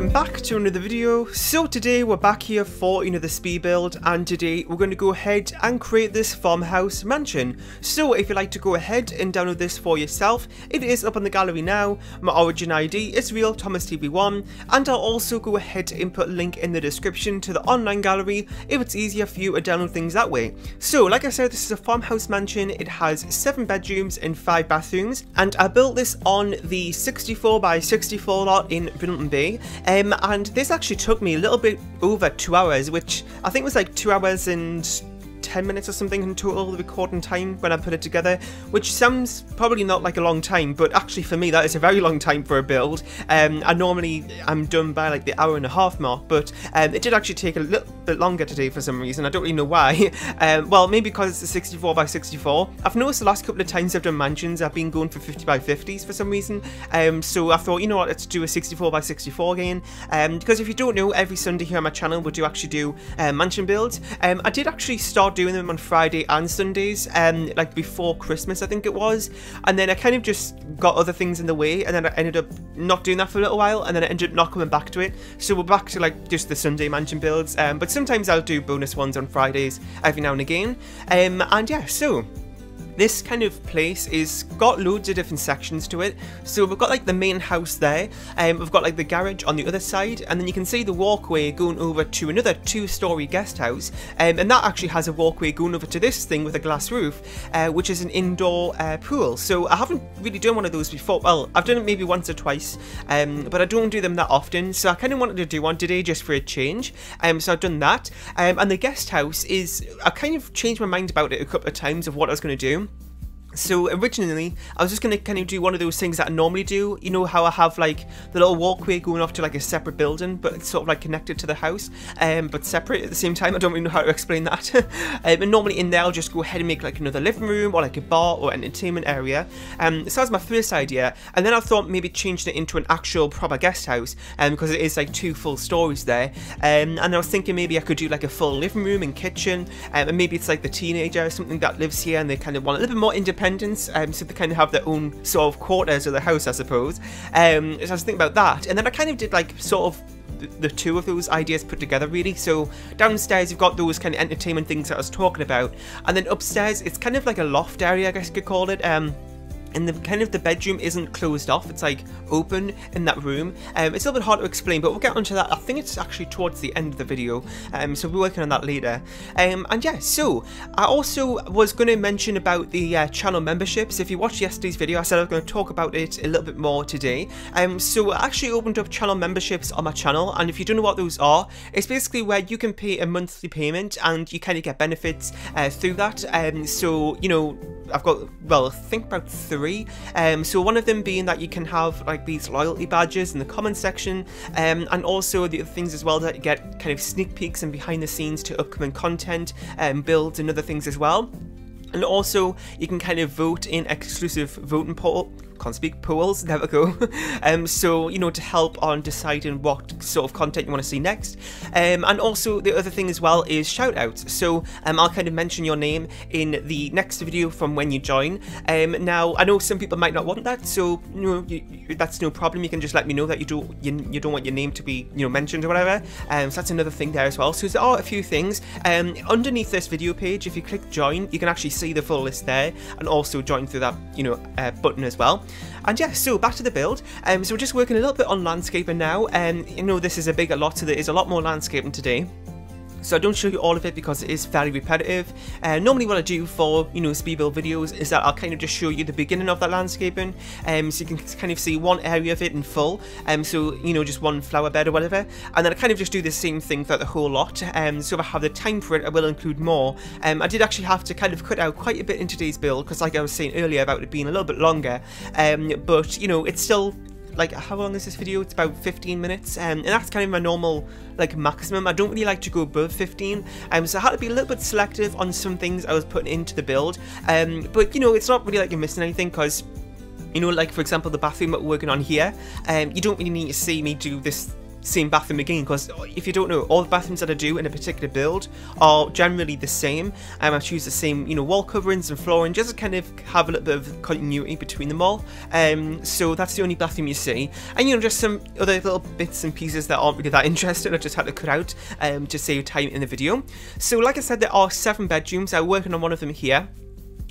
welcome back to another video. So today we're back here for another speed build, and today we're going to go ahead and create this farmhouse mansion. So if you'd like to go ahead and download this for yourself, it is up on the gallery now. My origin ID is real Thomas TV1, and I'll also go ahead and put a link in the description to the online gallery if it's easier for you to download things that way. So like I said, this is a farmhouse mansion. It has 7 bedrooms and 5 bathrooms, and I built this on the 64 by 64 lot in Brilliant Bay, and this actually took me a little bit over 2 hours, which I think was like 2 hours and 10 minutes or something in total recording time when I put it together, which sounds probably not like a long time, but actually for me that is a very long time for a build. I normally am done by like the hour and a half mark, but it did actually take a little bit longer today for some reason. I don't really know why. Well, maybe because it's a 64 by 64. I've noticed the last couple of times I've done mansions I've been going for 50 by 50s for some reason, so I thought, you know what, let's do a 64 by 64 again, because if you don't know, every Sunday here on my channel we do actually do mansion builds. I did actually start doing them on Friday and Sundays, like before Christmas I think it was, and then I kind of just got other things in the way, and then I ended up not doing that for a little while, and then I ended up not coming back to it. So we're back to like just the Sunday mansion builds, but sometimes I'll do bonus ones on Fridays every now and again, and yeah, so this kind of place is got loads of different sections to it. So we've got like the main house there, we've got like the garage on the other side, and then you can see the walkway going over to another 2-story guest house, and that actually has a walkway going over to this thing with a glass roof, which is an indoor pool. So I haven't really done one of those before. Well, I've done it maybe once or twice, but I don't do them that often, so I kind of wanted to do one today just for a change, so I've done that. And the guest house is, I kind of changed my mind about it a couple of times of what I was going to do. So originally, I was just going to kind of do one of those things that I normally do. You know how I have like the little walkway going off to like a separate building, but it's sort of like connected to the house, but separate at the same time. I don't really know how to explain that. And normally in there, I'll just go ahead and make like another living room or like a bar or entertainment area. So that was my first idea. And then I thought maybe changing it into an actual proper guest house, because it is like 2 full stories there. And I was thinking maybe I could do like a full living room and kitchen, and maybe it's like the teenager or something that lives here and they kind of want a little bit more independence. So they kind of have their own sort of quarters of the house, I suppose. So I was thinking about that, and then I kind of did like sort of the 2 of those ideas put together really. So downstairs you've got those kind of entertainment things that I was talking about, and then upstairs it's kind of like a loft area, I guess you could call it. And the kind of the bedroom isn't closed off, it's like open in that room. It's a little bit hard to explain, but we'll get onto that. I think it's actually towards the end of the video, so we're working on that later. And yeah, so I also was going to mention about the channel memberships. If you watched yesterday's video, I said I was going to talk about it a little bit more today. So I actually opened up channel memberships on my channel, and if you don't know what those are, it's basically where you can pay a monthly payment and you kind of get benefits through that. So, you know, I've got, well, I think about 3. So one of them being that you can have like these loyalty badges in the comment section, and also the other things as well, that you get kind of sneak peeks and behind the scenes to upcoming content, builds and other things as well. And also you can kind of vote in exclusive voting polls, there we go. So, you know, to help on deciding what sort of content you want to see next. And also the other thing as well is shout outs. So I'll kind of mention your name in the next video from when you join. Now I know some people might not want that, so you know, that's no problem. You can just let me know that you don't want your name to be, you know, mentioned or whatever. So that's another thing there as well. So there are a few things underneath this video page. If you click join, you can actually see the full list there, and also join through that, you know, button as well. And yeah, so back to the build. So we're just working a little bit on landscaping now, and you know, this is a bigger lot, so there is a lot more landscaping today. So I don't show you all of it because it is very repetitive. Normally what I do for, you know, speed build videos is that I'll kind of just show you the beginning of that landscaping, so you can kind of see one area of it in full, so, you know, just one flower bed or whatever, and then I kind of just do the same thing throughout the whole lot. So if I have the time for it, I will include more. I did actually have to kind of cut out quite a bit in today's build, because like I was saying earlier about it being a little bit longer, but, you know, it's still, like, how long is this video? It's about 15 minutes, and that's kind of my normal, like, maximum. I don't really like to go above 15, so I had to be a little bit selective on some things I was putting into the build, but, you know, it's not really like you're missing anything, because, you know, like, for example, the bathroom that we're working on here, you don't really need to see me do this same bathroom again, because if you don't know, all the bathrooms that I do in a particular build are generally the same. I choose the same, wall coverings and flooring, just to kind of have a little bit of continuity between them all. So that's the only bathroom you see, and just some other little bits and pieces that aren't really that interesting. I just had to cut out to save time in the video. So like I said, there are 7 bedrooms. I'm working on one of them here.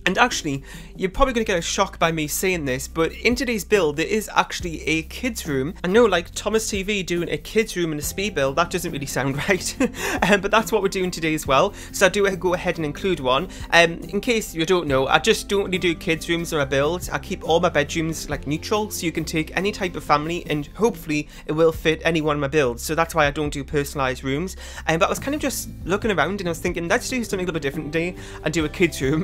And actually, you're probably going to get a shock by me saying this, but in today's build, there is actually a kids room. I know, like Thomas TV doing a kids room in a speed build, that doesn't really sound right. But that's what we're doing today as well. So I do go ahead and include one. In case you don't know, I just don't really do kids rooms on my builds. I keep all my bedrooms like neutral, so you can take any type of family, and hopefully it will fit any one of my builds. So that's why I don't do personalised rooms. But I was kind of just looking around and I was thinking, let's do something a little bit different today and do a kids room.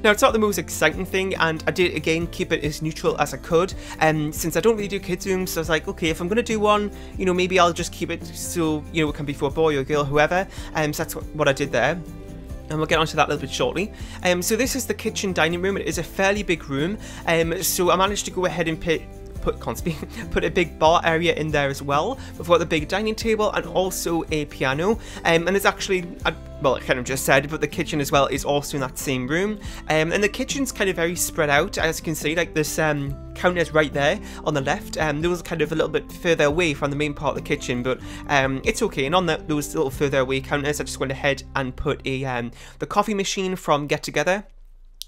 Now, it's not the most exciting thing, and I did again keep it as neutral as I could, since I don't really do kids rooms. So I was like, okay, if I'm gonna do one, maybe I'll just keep it so it can be for a boy or girl, whoever. So that's what I did there, and we'll get onto that a little bit shortly. So this is the kitchen dining room. It is a fairly big room, so I managed to go ahead and put a big bar area in there as well. We've got the big dining table and also a piano, and it's actually, well, I kind of just said, but the kitchen as well is also in that same room, and the kitchen's kind of very spread out, as you can see. Like this counter's right there on the left, those are kind of a little bit further away from the main part of the kitchen, but it's okay. And on those little further away counters, I just went ahead and put the coffee machine from Get Together.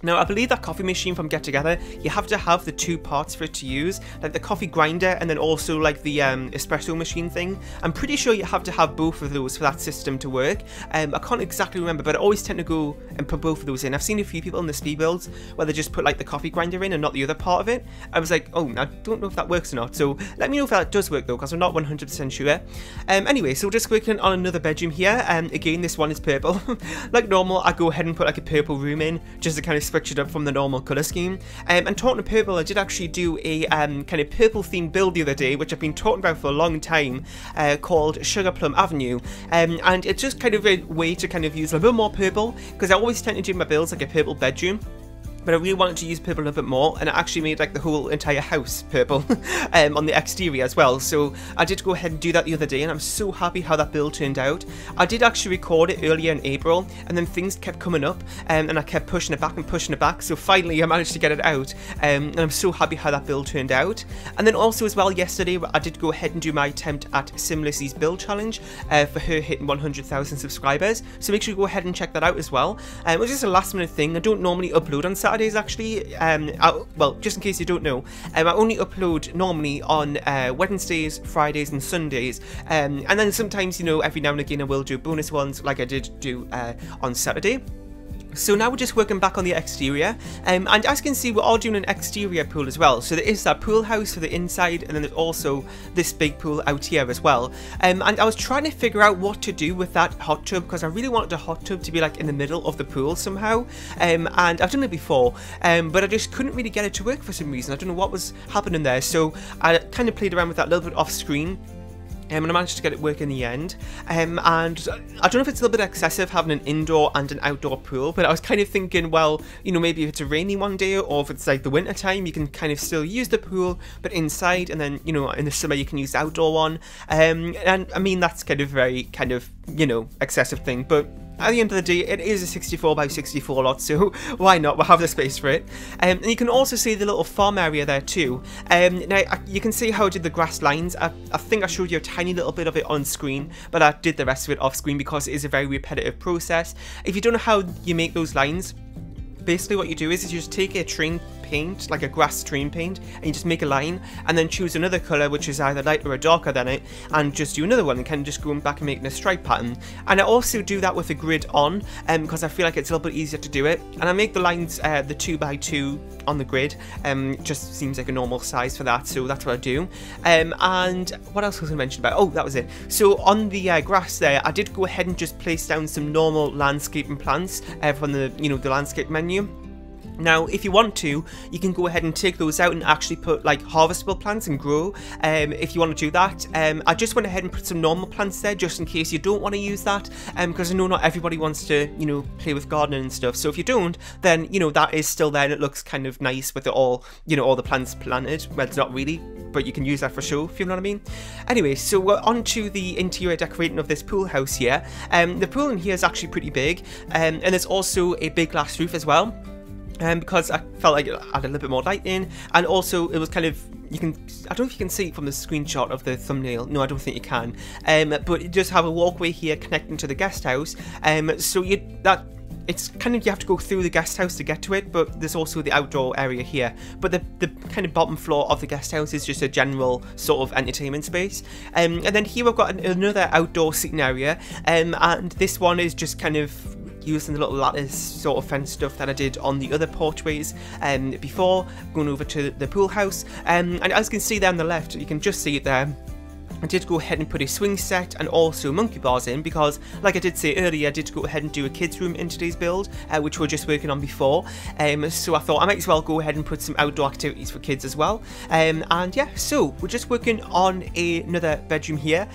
Now, I believe that coffee machine from Get Together, you have to have the 2 parts for it to use, like the coffee grinder and then also like the espresso machine thing. I'm pretty sure you have to have both of those for that system to work. I can't exactly remember, but I always tend to go and put both of those in. I've seen a few people in the speed builds where they just put like the coffee grinder in and not the other part of it. I was like, oh, I don't know if that works or not, so let me know if that does work though, because I'm not 100% sure. Anyway, so just working on another bedroom here, and again, this one is purple. Like normal, I go ahead and put like a purple room in, just to kind of switch it up from the normal colour scheme. And talking to purple, I did actually do a kind of purple themed build the other day, which I've been talking about for a long time, called Sugar Plum Avenue, and it's just kind of a way to kind of use a little more purple, because I always tend to do my builds like a purple bedroom, but I really wanted to use purple a little bit more, and I actually made like the whole entire house purple on the exterior as well. So I did go ahead and do that the other day, and I'm so happy how that build turned out. I did actually record it earlier in April, and then things kept coming up, and I kept pushing it back and pushing it back, so finally I managed to get it out, and I'm so happy how that build turned out. And then also as well, yesterday I did go ahead and do my attempt at Simlici's build challenge for her hitting 100,000 subscribers, so make sure you go ahead and check that out as well. It was just a last minute thing. I don't normally upload on Saturdays actually, well, just in case you don't know, I only upload normally on Wednesdays, Fridays and Sundays, and then sometimes, every now and again I will do bonus ones like I did do on Saturday. So now we're just working back on the exterior, and as you can see, we're all doing an exterior pool as well. So there is that pool house for the inside, and then there's also this big pool out here as well. And I was trying to figure out what to do with that hot tub, because I really wanted the hot tub to be like in the middle of the pool somehow, and I've done it before, but I just couldn't really get it to work for some reason. I don't know what was happening there, so I kind of played around with that a little bit off screen. And I managed to get it work in the end, and I don't know if it's a little bit excessive having an indoor and an outdoor pool, but I was kind of thinking, well, maybe if it's a rainy one day, or if it's like the winter time, you can kind of still use the pool, but inside, and then, in the summer you can use the outdoor one, and I mean, that's kind of very kind of, excessive thing, but at the end of the day, it is a 64 by 64 lot, so why not? We'll have the space for it. And you can also see the little farm area there too. Now, you can see how I did the grass lines. I think I showed you a tiny little bit of it on screen, but I did the rest of it off screen because it is a very repetitive process. If you don't know how you make those lines, basically what you do is you just take a train paint, like a grass train paint, and you just make a line, and then choose another colour which is either lighter or darker than it, and just do another one, and kind of just going back and making a stripe pattern. And I also do that with a grid on, because I feel like it's a little bit easier to do it, and I make the lines the 2x2 on the grid, just seems like a normal size for that, so that's what I do. And what else was I mentioned about? Oh, that was it. So on the grass there, I did go ahead and just place down some normal landscaping plants from the the landscape menu. Now, if you want to, you can go ahead and take those out and actually put like harvestable plants and grow. If you want to do that, I just went ahead and put some normal plants there just in case you don't want to use that, because I know not everybody wants to, you know, play with gardening and stuff. So if you don't, then, you know, that is still there and it looks kind of nice with it all, you know, all the plants planted. Well, it's not really, but you can use that for show, if you know what I mean. Anyway, so we're on to the interior decorating of this pool house here. The pool in here is actually pretty big, and there's also a big glass roof as well. Because I felt like it had a little bit more light in, and also it was kind of, you can, I don't know if you can see it from the screenshot of the thumbnail, no I don't think you can, but it does have a walkway here connecting to the guest house, so it's kind of, you have to go through the guest house to get to it, but there's also the outdoor area here. But the kind of bottom floor of the guest house is just a general sort of entertainment space. And then here we've got another outdoor seating area, and this one is just kind of using the little lattice sort of fence stuff that I did on the other porchways before going over to the pool house. And as you can see there on the left, you can just see it there, I did go ahead and put a swing set and also monkey bars in because, like I did say earlier, I did go ahead and do a kids room in today's build, which we were just working on before. So I thought I might as well go ahead and put some outdoor activities for kids as well. And yeah, so we're just working on another bedroom here.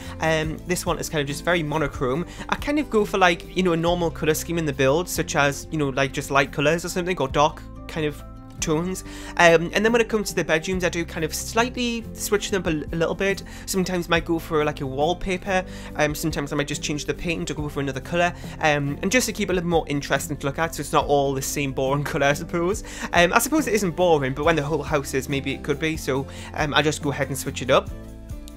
This one is kind of just very monochrome. I kind of go for, like, you know, a normal colour scheme in the build, such as, you know, like just light colours or something, or dark kind of tones. And then when it comes to the bedrooms, I do kind of slightly switch them up a little bit. Sometimes I might go for like a wallpaper, sometimes I might just change the paint to go for another colour, and just to keep it a little more interesting to look at, so it's not all the same boring colour, I suppose. I suppose it isn't boring, but when the whole house is, maybe it could be, so I just go ahead and switch it up.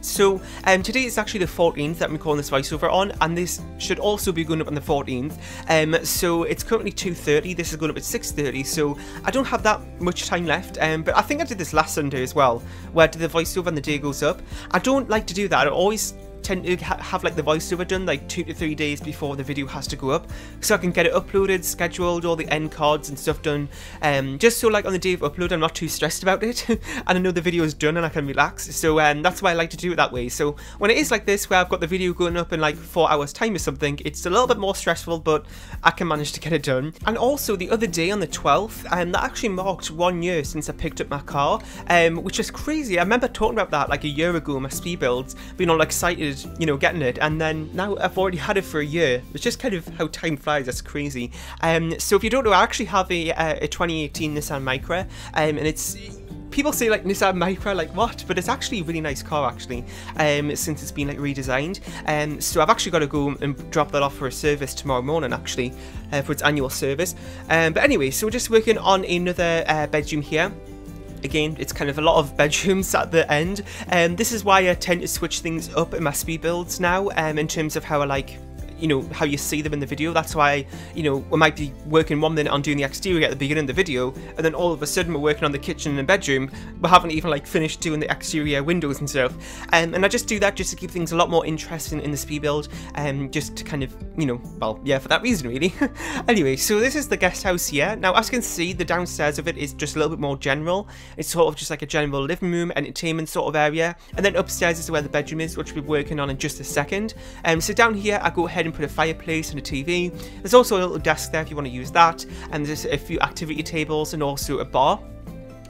So today is actually the 14th that I'm recording this voiceover on, and this should also be going up on the 14th. So it's currently 2:30, this is going up at 6:30, so I don't have that much time left, but I think I did this last Sunday as well, where I did the voiceover and the day goes up. I don't like to do that, I always tend to have like the voiceover done like 2 to 3 days before the video has to go up, so I can get it uploaded, scheduled, all the end cards and stuff done, just so like on the day of upload I'm not too stressed about it and I know the video is done and I can relax. So that's why I like to do it that way. So when it is like this, where I've got the video going up in like 4 hours time or something, it's a little bit more stressful, but I can manage to get it done. And also the other day on the 12th, that actually marked 1 year since I picked up my car, which is crazy. I remember talking about that like a year ago in my speed builds, being all excited, you know, getting it, and then now I've already had it for a year. It's just kind of how time flies, that's crazy. So if you don't know, I actually have a 2018 Nissan Micra, and it's, people say like Nissan Micra, like what? But it's actually a really nice car actually, since it's been like redesigned. So I've actually got to go and drop that off for a service tomorrow morning actually, for its annual service. But anyway, so we're just working on another bedroom here. Again, it's kind of a lot of bedrooms at the end, and this is why I tend to switch things up in my speed builds now, in terms of how I like, you know, how you see them in the video. That's why, you know, we might be working 1 minute on doing the exterior at the beginning of the video, and then all of a sudden we're working on the kitchen and bedroom. We haven't even like finished doing the exterior windows and stuff. And I just do that just to keep things a lot more interesting in the speed build, just to kind of, you know, well, yeah, for that reason really. Anyway, so this is the guest house here. Now, as you can see, the downstairs of it is just a little bit more general. It's sort of just like a general living room, entertainment sort of area. And then upstairs is where the bedroom is, which we'll be working on in just a second. So down here, I go ahead and put a fireplace and a TV. There's also a little desk there if you want to use that, and there's a few activity tables and also a bar.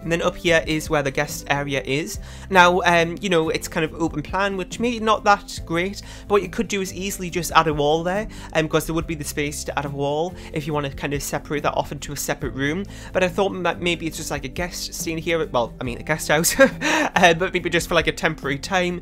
And then up here is where the guest area is. Now, you know, it's kind of open plan, which maybe not that great, but what you could do is easily just add a wall there, because there would be the space to add a wall if you want to kind of separate that off into a separate room. But I thought that maybe it's just like a guest staying here, well, I mean a guest house, but maybe just for like a temporary time,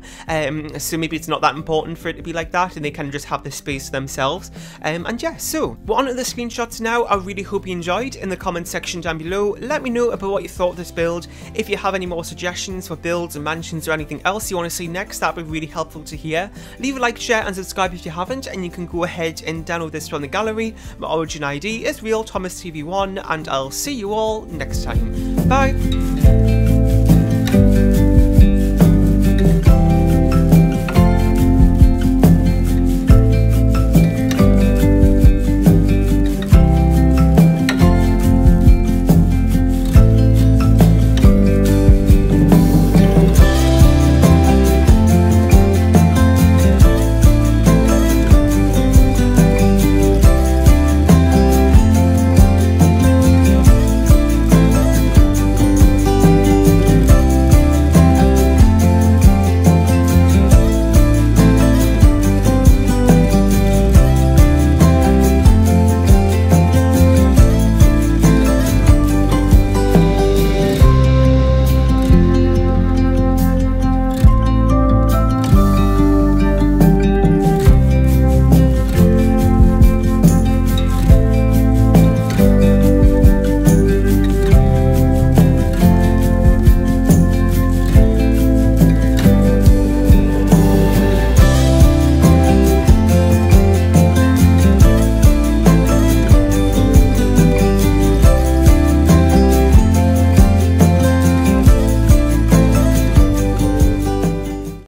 so maybe it's not that important for it to be like that, and they can just have the space themselves. And yeah, so we're on to the screenshots now. I really hope you enjoyed. In the comment section down below, let me know about what you thought of this build. If you have any more suggestions for builds and mansions or anything else you want to see next, that would be really helpful to hear. Leave a like, share and subscribe if you haven't, and you can go ahead and download this from the gallery. My origin ID is RealThomasTV1, and I'll see you all next time. Bye!